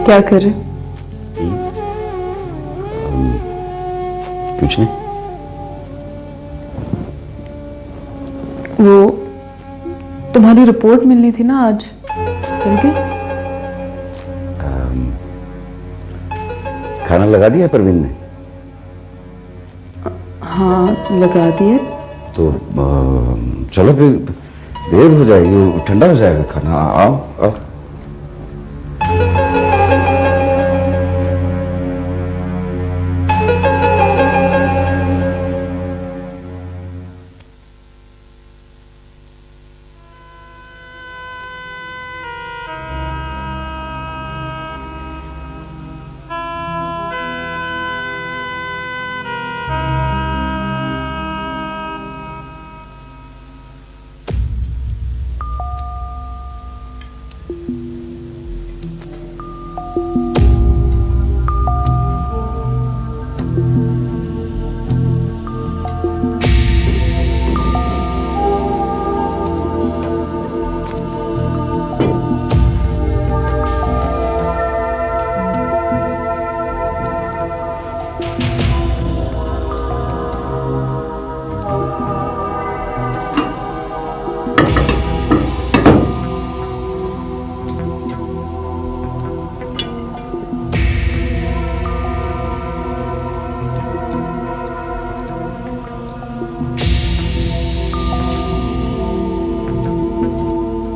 क्या कर रहे? कुछ नहीं। वो तुम्हारी रिपोर्ट मिलनी थी ना आज, मिल गई? खाना लगा दिया परवीन ने? हाँ लगा दिए। तो चलो फिर, देर हो जाएगी, ठंडा हो जाएगा खाना। आओ आओ।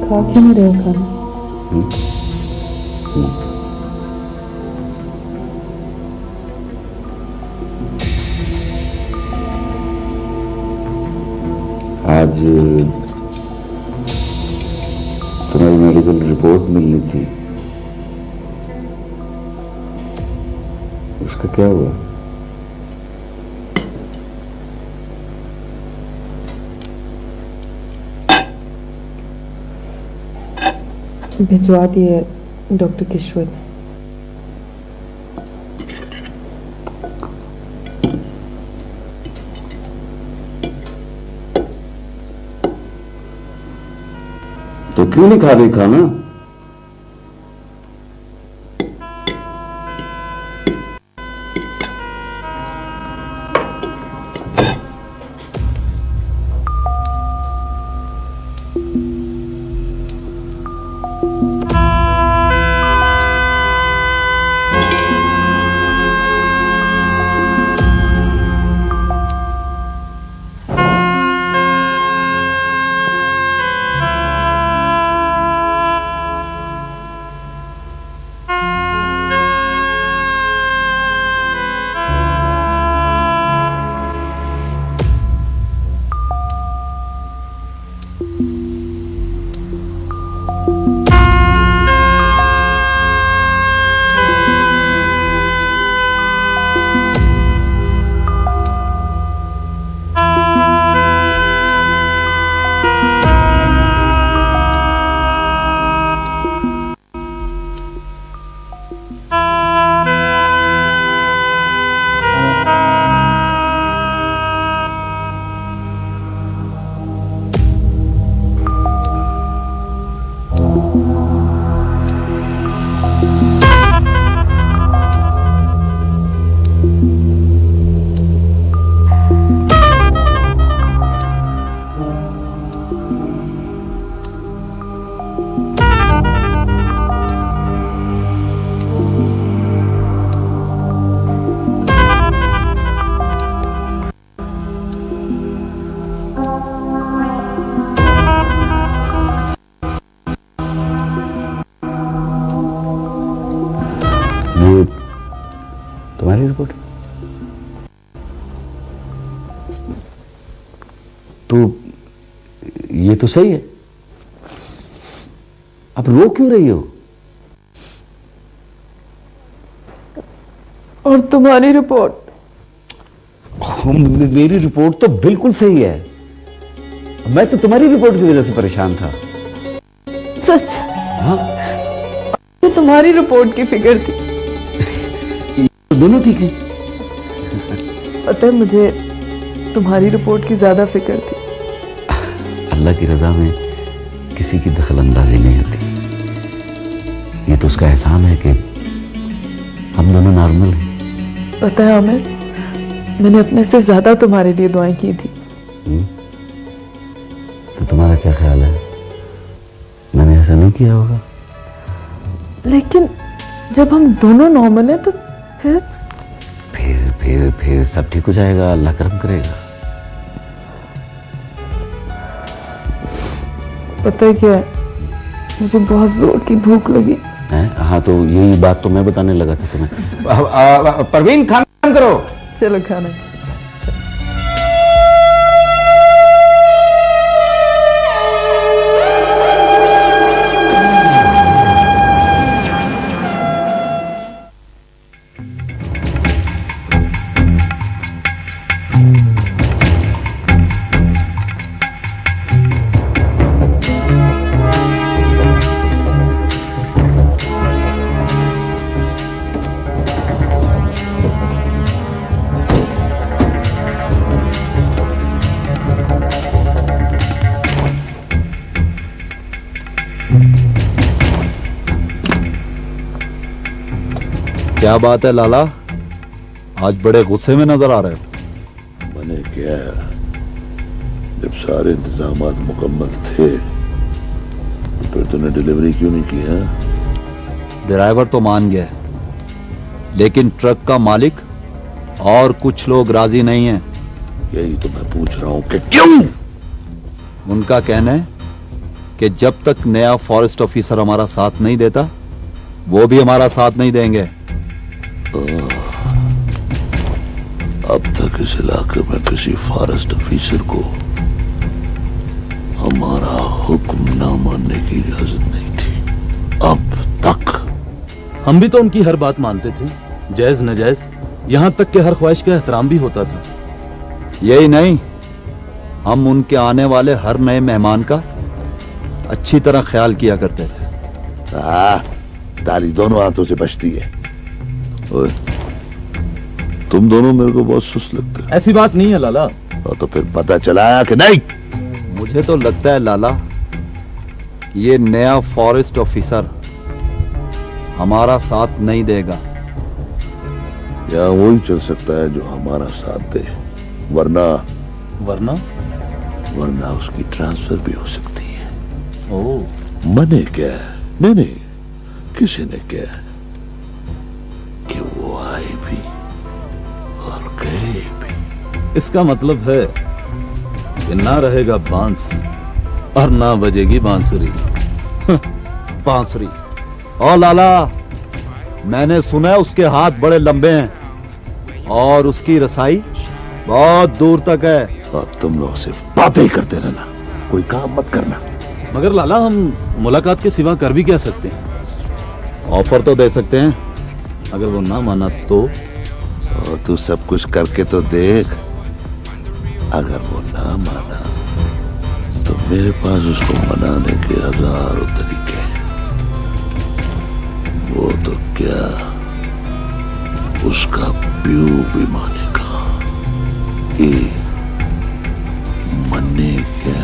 खा क्यों नहीं रहे हो खाना? आज तुम्हारी मेडिकल रिपोर्ट मिलनी थी, उसका क्या हुआ? भिजवा दिए डॉक्टर किशोर ने। तो क्यों नहीं खा रही खाना? तुम्हारी रिपोर्ट? तो ये तो सही है, अब रो क्यों रही हो? और तुम्हारी रिपोर्ट? मेरी रिपोर्ट तो बिल्कुल सही है, मैं तो तुम्हारी रिपोर्ट की वजह से परेशान था। सच? हाँ, तो तुम्हारी रिपोर्ट की फिक्र थी। दोनों ठीक है। पता है मुझे तुम्हारी रिपोर्ट की ज्यादा फिक्र थी। अल्लाह की रजा में किसी की दखल अंदाजी नहीं होती। ये तो उसका एहसान है कि हम दोनों नॉर्मल हैं। पता है आमिर, मैंने अपने से ज्यादा तुम्हारे लिए दुआएं की थी। तो तुम्हारा क्या ख्याल है, मैंने ऐसा नहीं किया होगा? लेकिन जब हम दोनों नॉर्मल हैं तो फिर सब ठीक हो जाएगा, अल्लाह करम करेगा। पता है क्या है, मुझे बहुत जोर की भूख लगी है। हाँ, तो यही बात तो मैं बताने लगा था तुम्हें। परवीन, खाना करो। चलो खाना। क्या बात है लाला, आज बड़े गुस्से में नजर आ रहे हो। मैंने क्या, जब सारे इंतजाम मुकम्मल थे तो फिर तूने डिलीवरी क्यों नहीं की है? ड्राइवर तो मान गया, लेकिन ट्रक का मालिक और कुछ लोग राजी नहीं हैं। यही तो मैं पूछ रहा हूं कि क्यों? उनका कहना है कि जब तक नया फॉरेस्ट ऑफिसर हमारा साथ नहीं देता, वो भी हमारा साथ नहीं देंगे। अब तक इस इलाके में किसी फॉरेस्ट ऑफिसर को हमारा हुक्म ना मानने की इजाजत नहीं थी, अब तक। हम भी तो उनकी हर बात मानते थे, जायज नजायज, यहां तक कि हर ख्वाहिश का एहतराम भी होता था। यही नहीं, हम उनके आने वाले हर नए मेहमान का अच्छी तरह ख्याल किया करते थे। ताली दोनों हाथों से बचती है। ओए, तुम दोनों मेरे को बहुत सुस्त लगते हो। ऐसी बात नहीं है लाला। तो फिर पता चला कि नहीं? मुझे तो लगता है लाला, ये नया फॉरेस्ट ऑफिसर हमारा साथ नहीं देगा। या वही चल सकता है जो हमारा साथ दे, वरना वरना वरना उसकी ट्रांसफर भी हो सकती है। ओह, मैंने क्या, नहीं, किसी ने क्या कि वो आए भी और गए भी। इसका मतलब है कि ना रहेगा बांस और ना बजेगी बांसुरी। बांसुरी? ओ लाला, मैंने सुना है उसके हाथ बड़े लंबे हैं और उसकी रसाई बहुत दूर तक है। और तुम लोग सिर्फ बातें ही करते रहना, कोई काम मत करना। मगर लाला, हम मुलाकात के सिवा कर भी क्या सकते हैं? ऑफर तो दे सकते हैं। अगर वो ना माना तो? और तू सब कुछ करके तो देख, अगर वो ना माना तो मेरे पास उसको मनाने के हजारों तरीके हैं। वो तो क्या, उसका प्यू भी मानेगा। ये मन्ने क्या।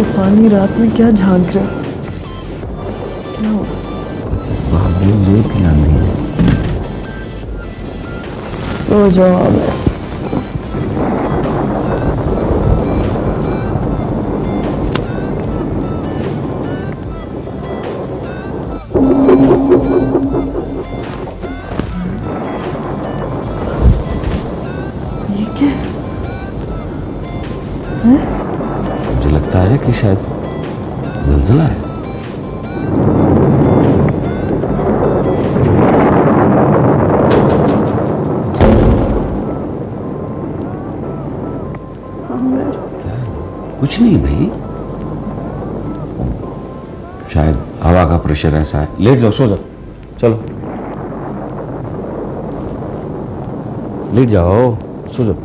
तूफानी रात में क्या झांक रहे हो? क्या हुआ? बहुत जोर की आंधी है। सो जाओ आमिर। ये क्या है? मुझे लगता है कि शायद ज़लज़ला है। क्या है? कुछ नहीं भाई, शायद हवा का प्रेशर ऐसा है। लेट जाओ, सो जाओ, चलो लेट जाओ, सो जाओ।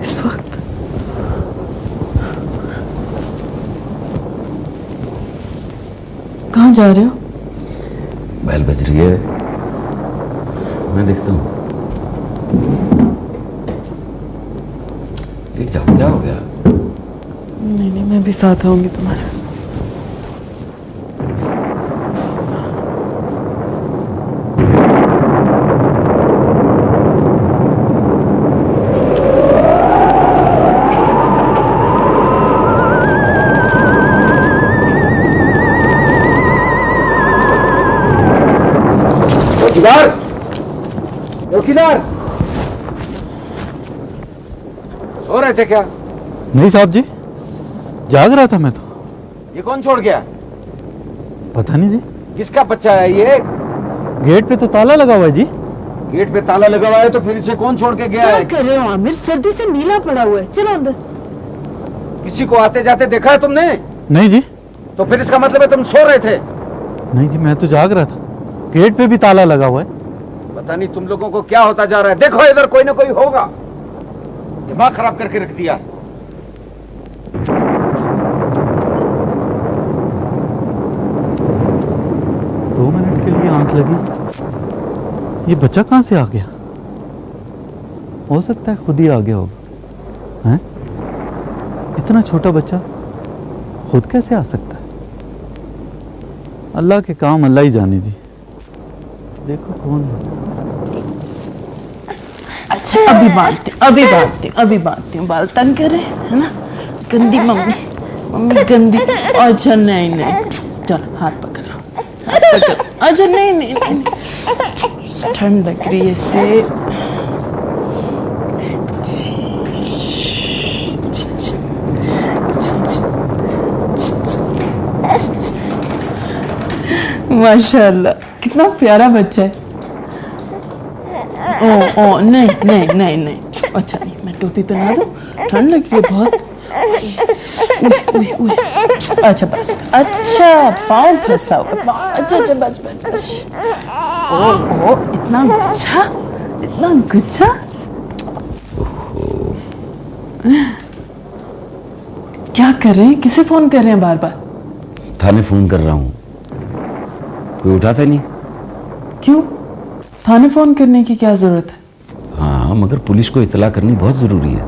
इस वक्त कहाँ जा रहे हो? बैल बज रही है, मैं देखता हूँ। लेट जाओ, क्या हो गया? नहीं नहीं, मैं भी साथ आऊंगी तुम्हारे। चौकीदार, चौकीदार, सो रहे थे क्या? नहीं साहब जी, जाग रहा था मैं तो। ये कौन छोड़ गया? पता नहीं जी, किसका बच्चा है ये? गेट पे तो ताला लगा हुआ है जी। गेट पे ताला लगा हुआ है तो फिर इसे कौन छोड़ के गया क्या है? कर रहे हो आमिर? सर्दी से नीला पड़ा हुआ है, चलो अंदर। किसी को आते जाते देखा है तुमने? नहीं जी, तो फिर इसका मतलब है तुम सो रहे थे। नहीं जी, मैं तो जाग रहा था। गेट पे भी ताला लगा हुआ है। पता नहीं तुम लोगों को क्या होता जा रहा है। देखो इधर कोई ना कोई होगा। दिमाग खराब करके रख दिया। दो मिनट के लिए आंख लगी, ये बच्चा कहाँ से आ गया? हो सकता है खुद ही आ गया होगा। हैं? इतना छोटा बच्चा खुद कैसे आ सकता है? अल्लाह के काम अल्लाह ही जाने जी। देखो कौन है। अच्छा अभी बांधती हूँ, बाल तंग कर रहे हैं, है ना? गंदी मम्मी गंदी। अच्छा नहीं, चलो हाथ पकड़ लो, अच्छा नहीं, ठंड लग रही है इससे। माशाल्लाह, कितना प्यारा बच्चा है। ओ नहीं, अच्छा नहीं, मैं टोपी पहना दूं, ठंड लग रही है बहुत। उई। अच्छा बस, अच्छा पाँव फंसा हुआ, अच्छा बस। ओ इतना गुच्छा। क्या कर रहे हैं? किसे फोन कर रहे हैं बार बार? थाने फोन कर रहा हूँ, कोई उठाता नहीं। क्यों? थाने फोन करने की क्या जरूरत है? हाँ, मगर पुलिस को इतला करनी बहुत जरूरी है।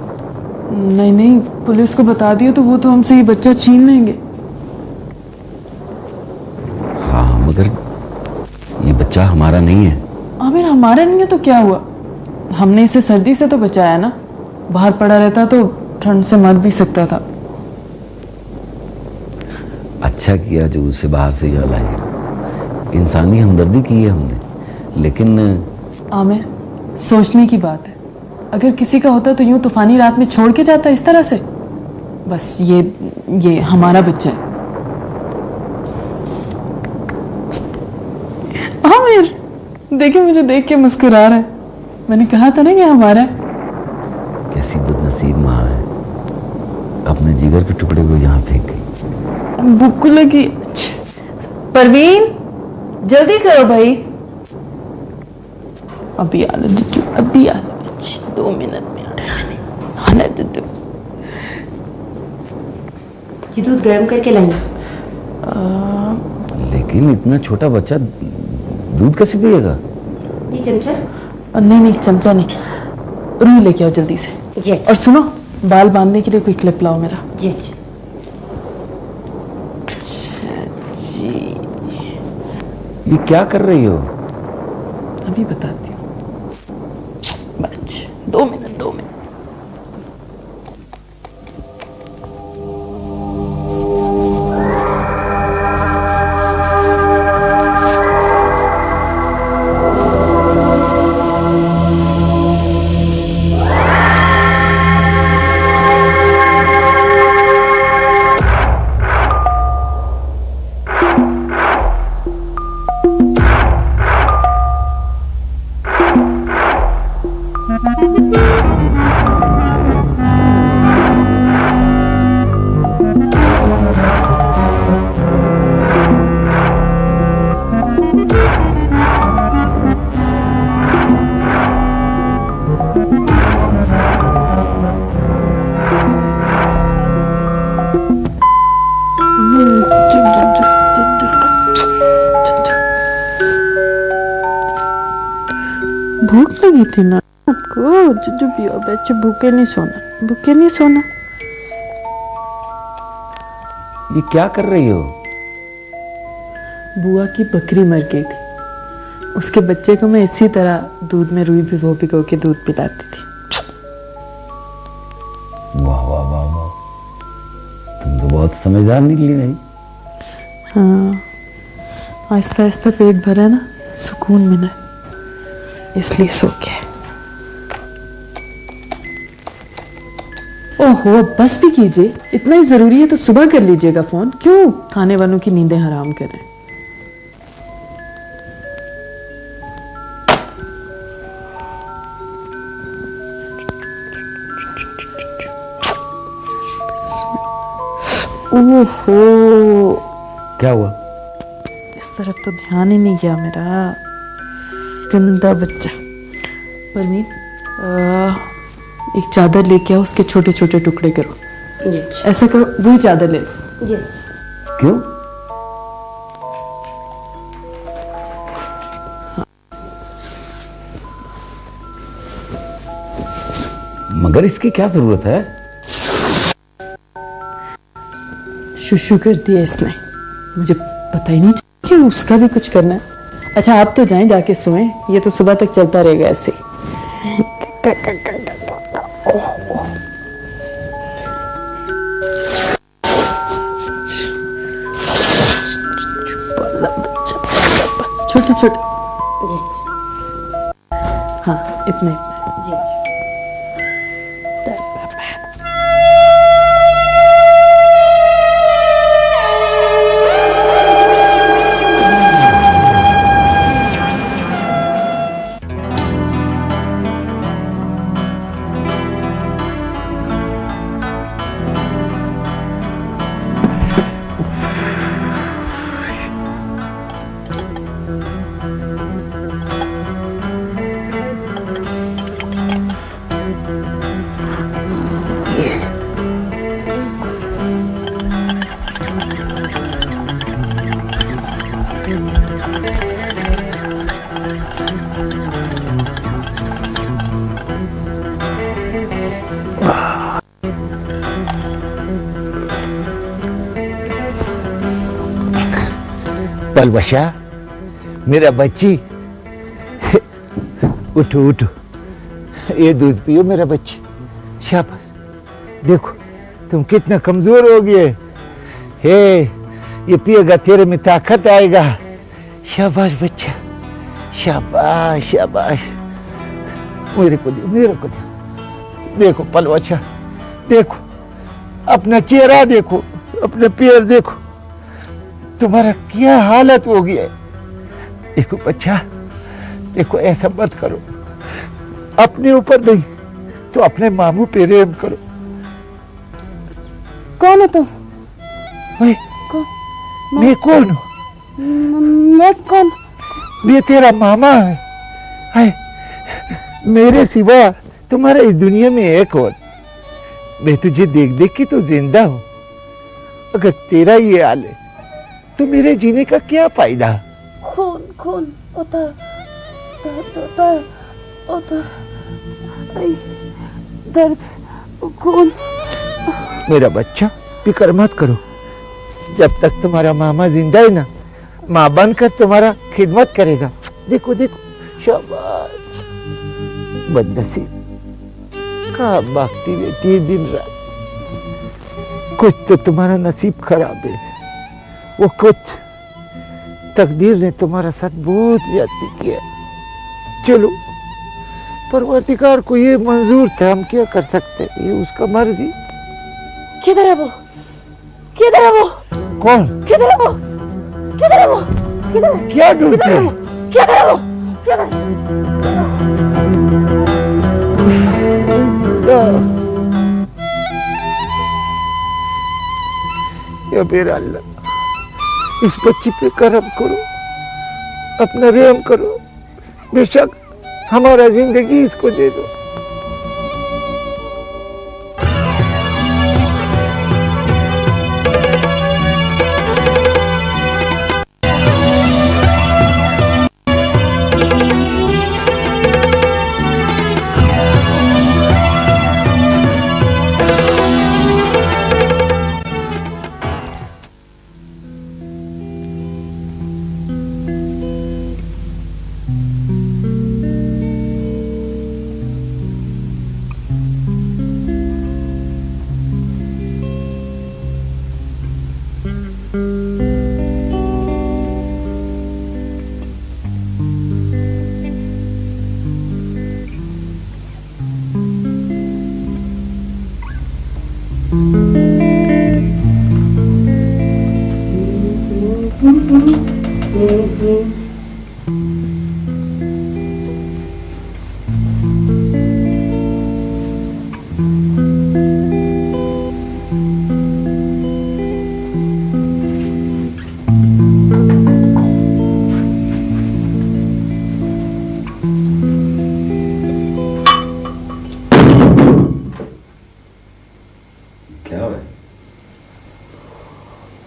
नहीं, पुलिस को बता दिया तो वो तो हमसे ये बच्चा छीन लेंगे। हाँ, मगर ये बच्चा हमारा नहीं है। आमिर, हमारा नहीं है तो क्या हुआ? हमने इसे सर्दी से तो बचाया ना। बाहर पड़ा रहता तो ठंड से मर भी सकता था। अच्छा किया जो उसे बाहर से यहाँ लाए। इंसानी हमदर्दी की है हमने, लेकिन आमिर, सोचने की बात है। अगर किसी का होता तो यूं तूफानी रात में छोड़ के जाता इस तरह से? बस ये हमारा बच्चा है। आमिर, देखिए मुझे देख के मुस्कुरा रहा है। मैंने कहा था ना ये हमारा है। कैसी बदनसीब माँ है, अपने जिगर के टुकड़े को यहाँ फेंक गई। भूख लगी। परवीन, जल्दी करो भाई। अभी आ लो दुद्दू, अभी आ लो, 2 मिनट में आ ना दुद्दू। ये दूध गर्म करके लाइए। लेकिन इतना छोटा बच्चा दूध कैसे पिएगा? ये चमचा। नहीं नहीं, चमचा नहीं, रुई लेके आओ जल्दी से। जी अच्छा। और सुनो, बाल बांधने के लिए कोई क्लिप लाओ मेरा। जी अच्छा। जी ये क्या कर रही हो? अभी बताती हूँ, बस 2 मिनट 2 मिनट। भूख लगी थी ना आपको? जो पियो बच्चे, भूखे नहीं सोना, भूखे नहीं सोना। ये क्या कर रही हो? बुआ की बकरी मर गई थी, उसके बच्चे को मैं इसी तरह दूध में रुई भिगो भिगो के दूध पिलाती थी। वाह वाह वाह वाह, तुम तो बहुत समझदार निकली नहीं। हाँ, आहिस्ता आहिस्ता पेट भरा ना, सुकून मिला, इसलिए सो गया। ओहो, बस भी कीजिए, इतना ही जरूरी है तो सुबह कर लीजिएगा फोन, क्यों खाने वालों की नींदें हराम करें। ओहो, क्या हुआ? इस तरफ तो ध्यान ही नहीं गया मेरा, गंदा बच्चा। परवीन, एक चादर लेके आओ, उसके छोटे छोटे टुकड़े करो। जी अच्छा। ऐसा करो, वही चादर ले लो। जी अच्छा। क्यों? मगर इसकी क्या जरूरत है? शुशु कर दिया इसने, मुझे पता ही नहीं चला कि उसका भी कुछ करना है। अच्छा आप तो जाएं, जाके सोएं, ये तो सुबह तक चलता रहेगा ऐसे ही। छोटे छोटे, जी अच्छा। हाँ इतने। जी अच्छा। पलवशा, मेरा बच्ची, उठो उठो, ये दूध पियो मेरा बच्ची। शाबाश, देखो तुम कितना कमजोर हो गए। हे, ये पिएगा तेरे में ताकत आएगा। शाबाश बच्चा, शाबाश शाबाश। मेरे को दो, मेरे को दो। देखो पलवशा, देखो अपना चेहरा देखो, अपने पैर देखो, तुम्हारा क्या हालत हो गया है। देखो बच्चा, देखो ऐसा मत करो, अपने ऊपर नहीं तो अपने मामू पे रेम करो। कौन हो तुम? मैं कौन? मैं कौन हूँ? मैं कौन? ये तेरा मामा है। मेरे सिवा तुम्हारा इस दुनिया में एक और। मैं तुझे देख देख के तो जिंदा हूं। अगर तेरा ये हाल है तो मेरे जीने का क्या फायदा? खून खून होता होता आई, दर्द, खून। मेरा बच्चा फिक्र मत करो। जब तक तुम्हारा मामा जिंदा है ना, माँ बनकर तुम्हारा खिदमत करेगा। देखो देखो, शाबाश। बदनसीब कहाँ भागती रहती है दिन रात। कुछ तो तुम्हारा नसीब खराब है, वो कुछ तकदीर ने तुम्हारा साथ बहुत ज्यादती किया। चलो, परवरदिगार को ये मंजूर था, हम क्या कर सकते हैं, ये उसका मर्जी। किधर है वो? किधर है वो? कौन? किधर है वो? किधर है वो? किधर है? क्या ढूंढते हैं? किधर है वो? किधर है? या मेरा अल्लाह, इस बच्ची पे करम करो, अपना रहम करो। बेशक हमारा जिंदगी इसको दे दो। क्या हुआ?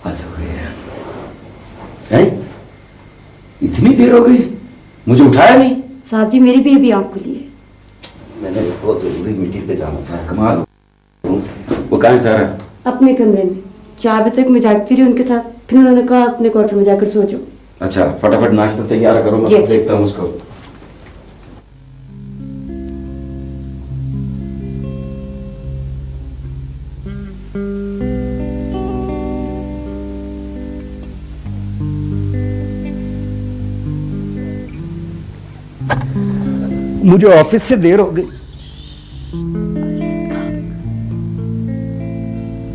हद हो गई है? इतनी देर हो गई, मुझे उठाया नहीं। साहब जी, मेरी भी अभी आँख खुली है। मैंने बहुत जरूरी मीटिंग पे जाना था। कमाल, वो कहाँ है सारा? अपने कमरे में 4 बजे तक मैं जागती रही उनके साथ, फिर उन्होंने कहा अपने क्वार्टर में जाकर सो जाओ। अच्छा, फटाफट नाश्ता तैयार करो, मैं जी, सब देखता हूँ उसको। मुझे ऑफिस से देर हो गई।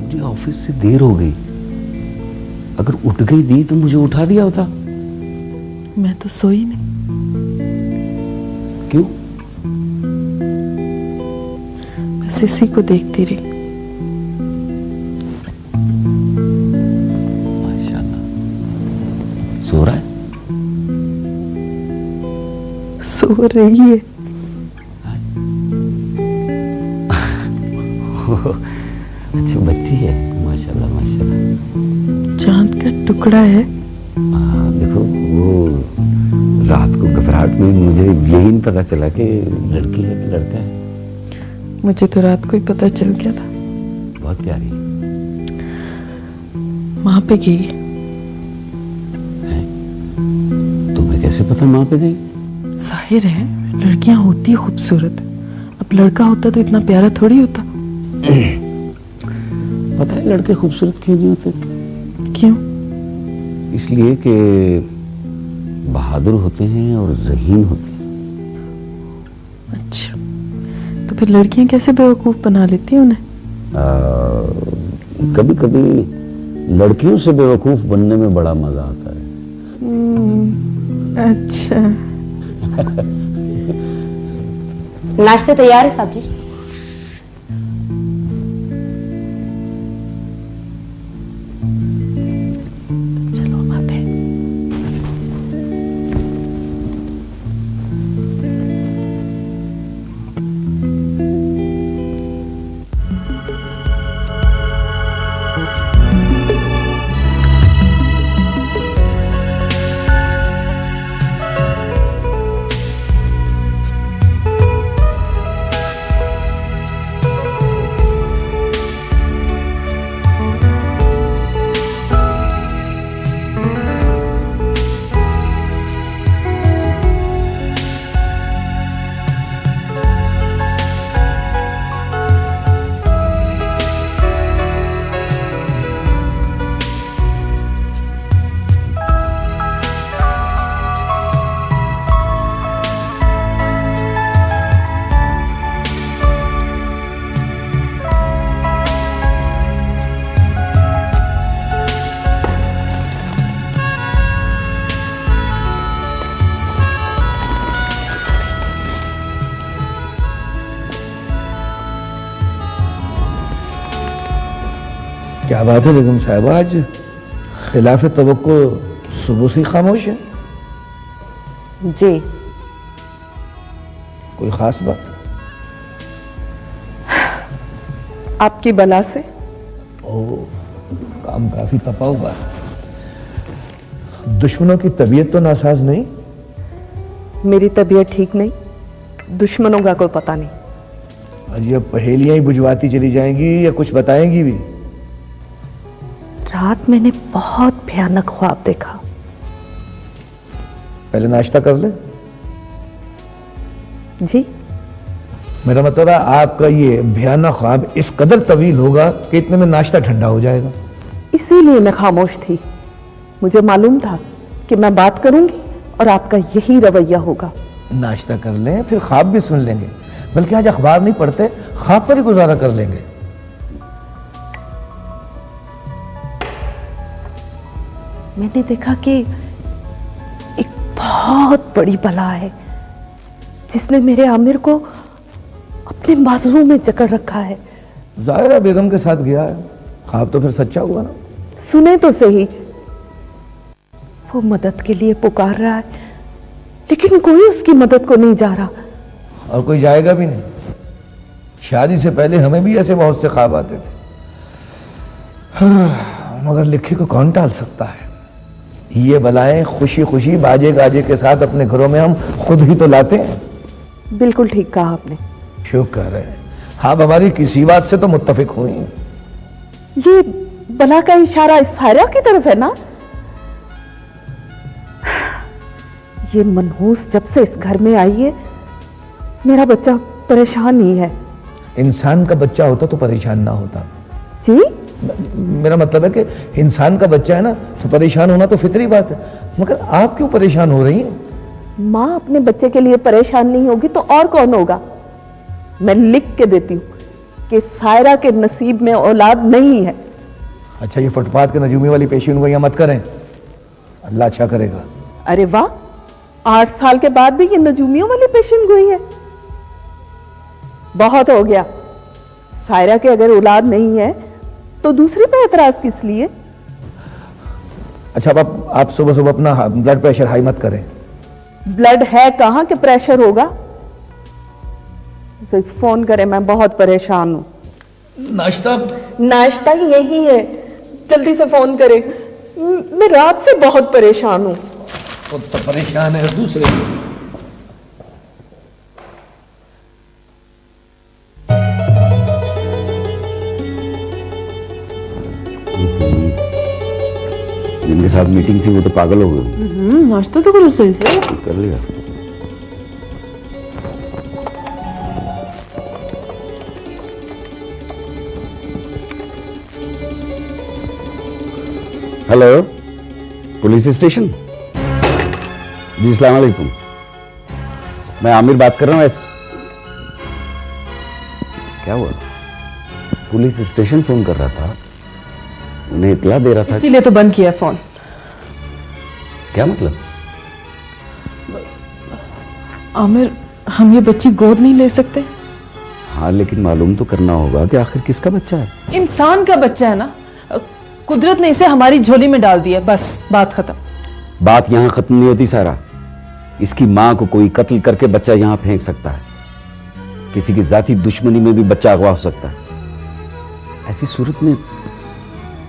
मुझे ऑफिस से देर हो गई। अगर उठ गई दी तो मुझे उठा दिया होता। मैं तो सोई नहीं। क्यों? बस इसी को देखती रही। माशाल्लाह, सो रहा है? सो रही है। अच्छी बच्ची है, माशाल्लाह माशाल्लाह। चांद का टुकड़ा है। हाँ, देखो वो रात को घबराहट में मुझे यही नहीं पता चला कि लड़की है कि लड़का है। मुझे तो रात को ही पता चल गया था। बहुत प्यारी है। वहां पे गई। तुम्हें कैसे पता वहां पे गई? जाहिर है, लड़कियां होती खूबसूरत। अब लड़का होता तो इतना प्यारा थोड़ी होता। पता है लड़के खूबसूरत क्यों नहीं होते? क्यों? इसलिए कि बहादुर होते हैं और ज़हीन होते हैं। अच्छा, तो फिर लड़कियां कैसे बेवकूफ बना लेती हैं उन्हें? कभी कभी लड़कियों से बेवकूफ बनने में बड़ा मजा आता है। अच्छा। नाश्ता तैयार है साहब जी। चलो आते हैं। क्या बात है बेगम साहबा, आज खिलाफ तवक्को सुबह से ही खामोश है। जी कोई खास बात? आपकी बला से। ओ, काम काफी तपा हुआ है। दुश्मनों की तबीयत तो नासाज नहीं? मेरी तबीयत ठीक नहीं, दुश्मनों का कोई पता नहीं। आज ये पहेलियां ही बुझवाती चली जाएंगी या कुछ बताएंगी भी? रात मैंने बहुत भयानक ख्वाब देखा। पहले नाश्ता कर ले। जी मेरा मतलब है आपका ये भयानक ख्वाब इस कदर तवील होगा कि इतने में नाश्ता ठंडा हो जाएगा। इसीलिए मैं खामोश थी। मुझे मालूम था कि मैं बात करूंगी और आपका यही रवैया होगा। नाश्ता कर लें फिर ख्वाब भी सुन लेंगे, बल्कि आज अखबार नहीं पढ़ते, ख्वाब पर ही गुजारा कर लेंगे। मैंने देखा कि एक बहुत बड़ी बला है जिसने मेरे आमिर को अपने बाजुओं में जकड़ रखा है। जाहिरा बेगम के साथ गया है, ख्वाब तो फिर सच्चा हुआ ना। सुने तो सही, वो मदद के लिए पुकार रहा है लेकिन कोई उसकी मदद को नहीं जा रहा। और कोई जाएगा भी नहीं। शादी से पहले हमें भी ऐसे बहुत से ख्वाब आते थे, मगर लिखे को कौन टाल सकता है। ये बलाएं खुशी खुशी बाजे गाजे के साथ अपने घरों में हम खुद ही तो लाते हैं। बिल्कुल ठीक कहा आपने। शुक्र है आप हमारी किसी बात से तो मुत्तफिक हुई। ये बला का इशारा इस सायरा की तरफ है ना? ये मनहूस जब से इस घर में आई है, मेरा बच्चा परेशान ही है। इंसान का बच्चा होता तो परेशान ना होता। जी मेरा मतलब है कि इंसान का बच्चा है ना, तो परेशान होना तो फितरी बात है। मगर आप क्यों परेशान हो रही हैं? माँ अपने बच्चे के लिए परेशान नहीं होगी तो और कौन होगा? मैं लिख के देती हूँ कि सायरा के नसीब में औलाद नहीं है। अच्छा, ये फुटपाथ के नजूमी वाली पेशीनुगोइयां मत करें, अल्लाह अच्छा करेगा। अरे वाह, 8 साल के बाद भी ये नजूमियों वाली पेशन गोई है। बहुत हो गया। सायरा के अगर औलाद नहीं है तो दूसरे पे एतराज किस लिए? अच्छा, अब आप सुबह सुबह अपना ब्लड प्रेशर हाई मत करें। ब्लड है कहां कि प्रेशर होगा? उसे फोन करें, मैं बहुत परेशान हूं। नाश्ता यही है, जल्दी से फोन करें। मैं रात से बहुत परेशान हूं। तो परेशान है दूसरे। जिनके साथ मीटिंग थी वो तो पागल हो गए। नाश्ता तो करो सही से। कर लिया। Hello, police station. जी अस्सलाम वालेकुम, मैं आमिर बात कर रहा हूँ। क्या हुआ? पुलिस स्टेशन फोन कर रहा था, उन्हें इत्तला दे रहा था। इसीलिए तो बंद किया फोन। क्या मतलब? आमिर, हम ये बच्ची गोद नहीं ले सकते? हाँ, लेकिन मालूम तो करना होगा कि आखिर किसका बच्चा है। इंसान का बच्चा है ना, कुदरत ने इसे हमारी झोली में डाल दिया, बस बात खत्म। बात यहां खत्म नहीं होती सारा। इसकी मां को कोई कत्ल करके बच्चा यहां फेंक सकता है। किसी की जाती दुश्मनी में भी बच्चा अगवा हो सकता है। ऐसी सूरत में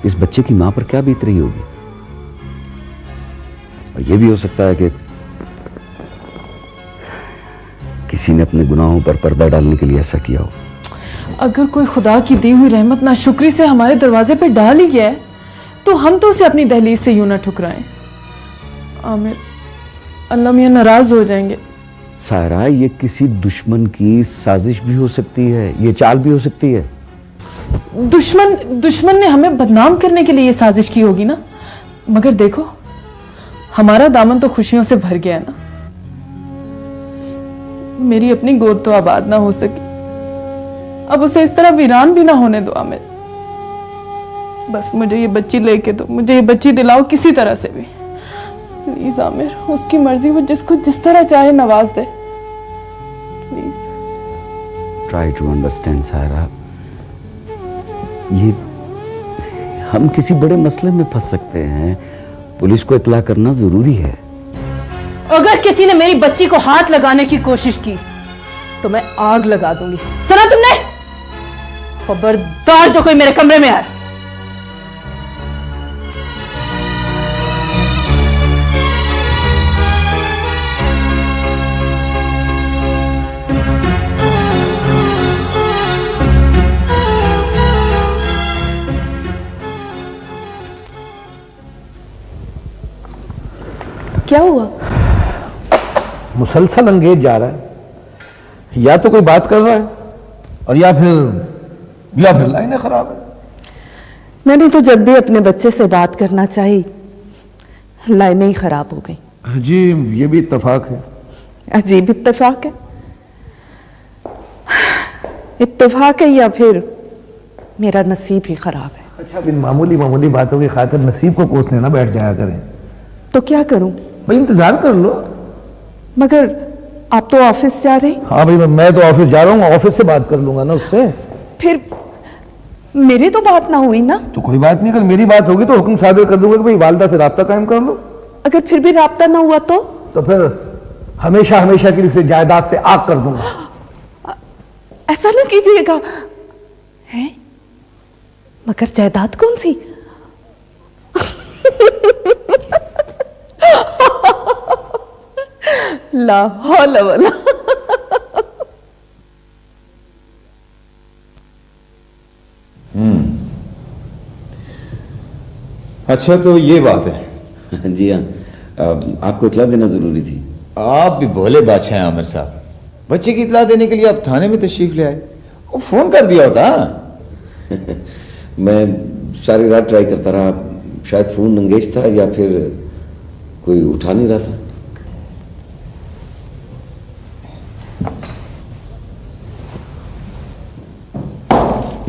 इस बच्चे की मां पर क्या बीत रही होगी? और यह भी हो सकता है कि किसी ने अपने गुनाहों पर पर्दा डालने के लिए ऐसा किया हो। अगर कोई खुदा की दी हुई रहमत नाशुक्री से हमारे दरवाजे पे डाल ही गया है, तो हम तो उसे अपनी दहलीज से यूं ना ठुकराएं। आमिर, अल्लाह मियां नाराज हो जाएंगे। सायरा, ये किसी दुश्मन की साजिश भी हो सकती है, ये चाल भी हो सकती है। दुश्मन ने हमें बदनाम करने के लिए ये साजिश की होगी ना। मगर देखो, हमारा दामन तो खुशियों से भर गया है ना। मेरी अपनी गोद तो आबाद ना हो सकी, अब उसे इस तरह वीरान भी ना होने दो। आमिर, बस मुझे ये बच्ची लेके दो, मुझे ये बच्ची दिलाओ किसी तरह से भी। प्लीज आमिर, उसकी मर्जी, वो जिसको जिस तरह चाहे नवाज दे। Please try to understand Saira. हम किसी बड़े मसले में फंस सकते हैं, पुलिस को इत्तला करना जरूरी है। अगर किसी ने मेरी बच्ची को हाथ लगाने की कोशिश की तो मैं आग लगा दूंगी। सुना तुमने? खबरदार जो कोई मेरे कमरे में आए। क्या हुआ? मुसलसल अंगेज जा रहा है, या तो कोई बात कर रहा है और या फिर लाइनें खराब है। मैंने तो जब भी अपने बच्चे से बात करना चाही, लाइनें ही खराब हो गई। जी ये भी इत्तेफाक है। अजीब इत्तेफाक है। इत्तेफाक है या फिर मेरा नसीब ही खराब है। अच्छा, इन मामूली मामूली बातों की खातिर नसीब को कोसने ना बैठ जाया करें। तो क्या करूं? भाई इंतजार कर लो। मगर आप तो ऑफिस जा रहे हैं। हाँ भाई, मैं तो ऑफिस जा रहा हूँ, ऑफिस से बात कर लूंगा ना उससे। फिर मेरी तो बात ना हुई ना। तो कोई बात नहीं, अगर मेरी बात होगी तो हुक्म सादर कर दूंगा कि भाई वालदा से राब्ता कायम कर लो। अगर फिर भी राब्ता ना हुआ तो फिर हमेशा हमेशा के लिए उसे जायदाद से आग कर दूंगा। ऐसा ना कीजिएगा। है? मगर जायदाद कौन सी? ला हौला वला। अच्छा तो ये बात है। जी हाँ, आपको इत्तला देना जरूरी थी। आप भी भोले बादशाह हैं आमिर साहब। बच्चे की इत्तला देने के लिए आप थाने में तशरीफ ले आए, वो फोन कर दिया होता। मैं सारी रात ट्राई करता रहा, शायद फोन एंगेज था या फिर कोई उठा नहीं रहा था।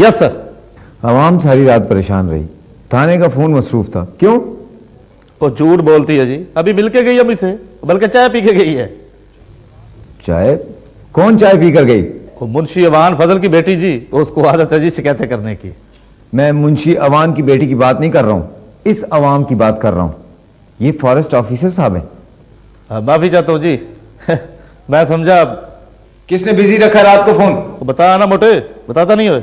Yes sir. आवाम सारी रात परेशान रही, थाने का फोन मसरूफ था। क्यों? वो झूठ बोलती है जी, अभी मिल के गई है मुझसे, बल्कि चाय पी के गई है। चाय? कौन चाय पी कर गई? वो मुंशी अवान फजल की बेटी जी, उसको आदत है जी शिकायतें करने की। मैं मुंशी अवान की बेटी की बात नहीं कर रहा हूं, इस अवाम की बात कर रहा हूं। ये फॉरेस्ट ऑफिसर साहब हैं। माफी चाहता हूँ जी। मैं समझा। किसने बिजी रखा रात को फोन? बताया ना मोटे, बताता नहीं हो।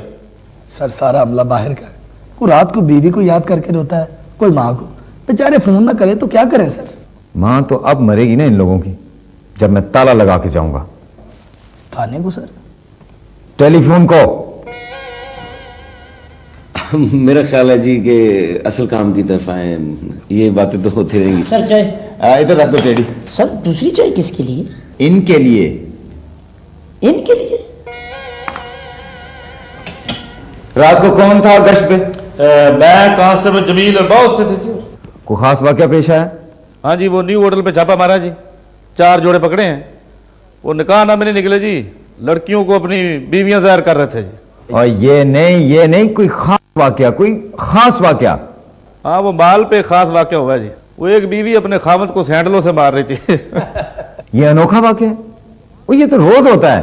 सर सारा अमला बाहर का है। कोई रात को बीवी को याद करके रोता है, कोई माँ को। बेचारे फोन ना करे तो क्या करें सर? मां तो अब मरेगी ना इन लोगों की, जब मैं ताला लगा के जाऊंगा। थाने को सर? टेलीफोन को। मेरा ख्याल है जी कि असल काम की तरफ आए, ये बातें तो होती रहेंगी। सर चाय इधर रख दो टेडी। सर दूसरी चाय किसके लिए? इनके लिए। इनके लिए? रात को कौन था गश्त पे? मैं कांस्टेबल जमील और बहुत से थे। कोई खास वाकया पेश आया? हाँ जी, वो न्यू होटल पे छापा मारा जी, 4 जोड़े पकड़े हैं। वो निकाह ना में नहीं निकले जी, लड़कियों को अपनी बीवियां ज़ाहिर कर रहे थे जी। और ये नहीं कोई खास वाकया, कोई खास वाकया? हाँ, वो माल पे खास वाकया हुआ है जी। वो एक बीवी अपने खामद को सैंडलों से मार रही थी। ये अनोखा वाकया है? वो ये तो रोज होता है।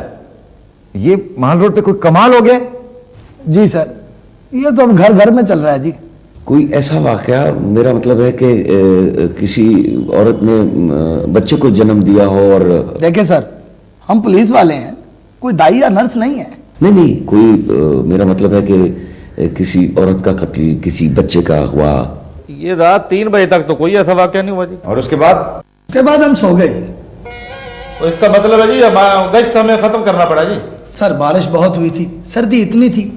ये माल रोड पे कोई कमाल हो गया? जी सर, ये तो अब घर घर में चल रहा है जी। कोई ऐसा वाकया, मेरा मतलब है कि किसी औरत ने बच्चे को जन्म दिया हो और। देखिए सर, हम पुलिस वाले हैं, कोई दाई या नर्स नहीं है। नहीं, कोई मेरा मतलब है कि किसी औरत का कत्ल, किसी बच्चे का हुआ। ये रात 3 बजे तक तो कोई ऐसा वाकया नहीं हुआ जी। और उसके बाद? उसके बाद हम सो गए। तो इसका मतलब है जी गश्त हमें खत्म करना पड़ा जी। सर बारिश बहुत हुई थी, सर्दी इतनी थी,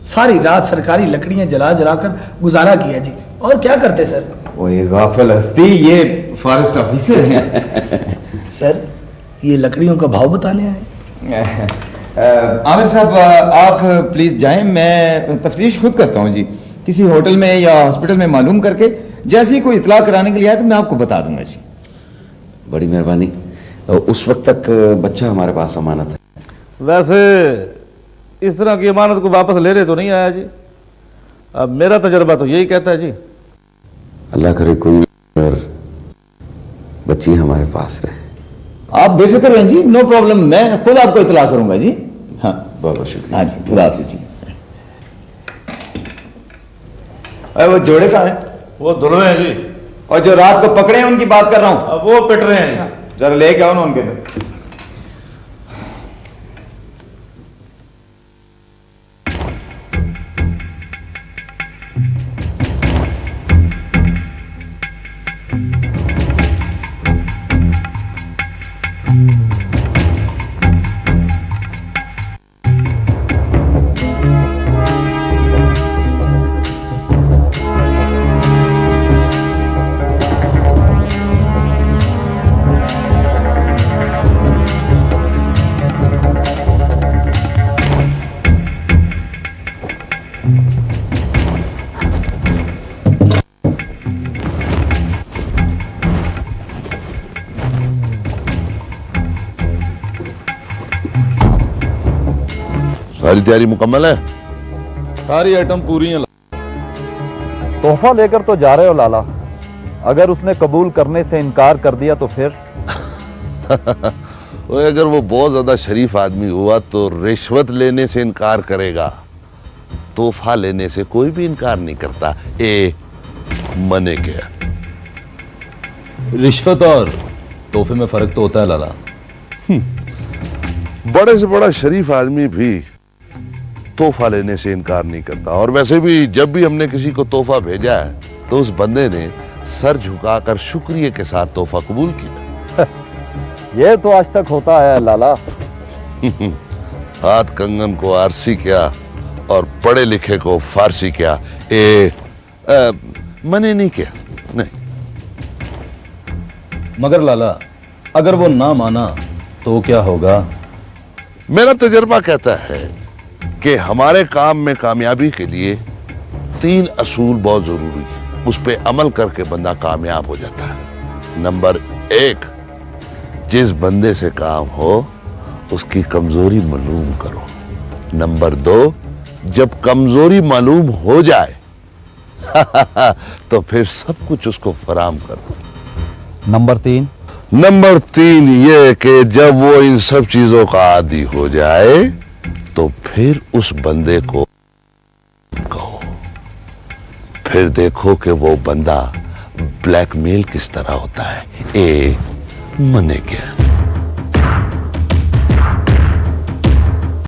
सारी रात सरकारी लकड़ियां जला जला कर गुजारा किया जी। और क्या करते सर? वो ये गाफिल हस्ती, ये फॉरेस्ट ऑफिसर हैं। सर ये लकड़ियों का भाव बताने आए। आमिर साहब आप प्लीज जाएं, मैं तफ्तीश खुद करता हूं जी। किसी होटल में या हॉस्पिटल में मालूम करके जैसे ही कोई इतला कराने के लिए आए तो मैं आपको बता दूंगा जी। बड़ी मेहरबानी। उस वक्त तक बच्चा हमारे पास अमानत है। वैसे इस तरह की अमानत को वापस ले रहे तो नहीं आया जी। अब मेरा तजर्बा तो यही कहता है जी। अल्लाह करे कोई और बच्ची हमारे पास रहे। आप बेफिक्र हैं जी, नो प्रॉब्लम, मैं खुद आपको इतला करूंगा जी। हाँ बहुत बहुत शुक्रिया। हाँ जी, खुदा हाफिज़ जी। अरे वो जोड़े कहाँ हैं? वो धुलवे हैं जी। और जो रात को पकड़े हैं उनकी बात कर रहा हूँ। अब वो पिट रहे हैं। जरा लेके आओ ना उनके अंदर। सारी तैयारी मुकम्मल है? सारी आइटम पूरी हैं। तोहफा लेकर तो जा रहे हो लाला, अगर उसने कबूल करने से इनकार कर दिया तो फिर? अगर वो बहुत ज्यादा शरीफ आदमी हुआ तो रिश्वत लेने से इनकार करेगा। तोहफा लेने से कोई भी इनकार नहीं करता। मने क्या? रिश्वत और तोहफे में फर्क तो होता है लाला। बड़े से बड़ा शरीफ आदमी भी तोहफा लेने से इनकार नहीं करता। और वैसे भी जब भी हमने किसी को तोहफा भेजा है तो उस बंदे ने सर झुकाकर शुक्रिया के साथ तोहफा कबूल किया। ये तो आज तक होता है लाला। हाथ कंगन को आरसी क्या और पढ़े लिखे को फारसी क्या। मने नहीं किया नहीं। मगर लाला अगर वो ना माना तो क्या होगा? मेरा तजर्बा कहता है कि हमारे काम में कामयाबी के लिए 3 असूल बहुत जरूरी है। उस पे अमल करके बंदा कामयाब हो जाता है। नंबर 1, जिस बंदे से काम हो उसकी कमजोरी मालूम करो। नंबर 2, जब कमजोरी मालूम हो जाए तो फिर सब कुछ उसको फराम कर दो। नंबर 3 ये कि जब वो इन सब चीजों का आदी हो जाए तो फिर उस बंदे को कहो। फिर देखो कि वो बंदा ब्लैकमेल किस तरह होता है। मने क्या?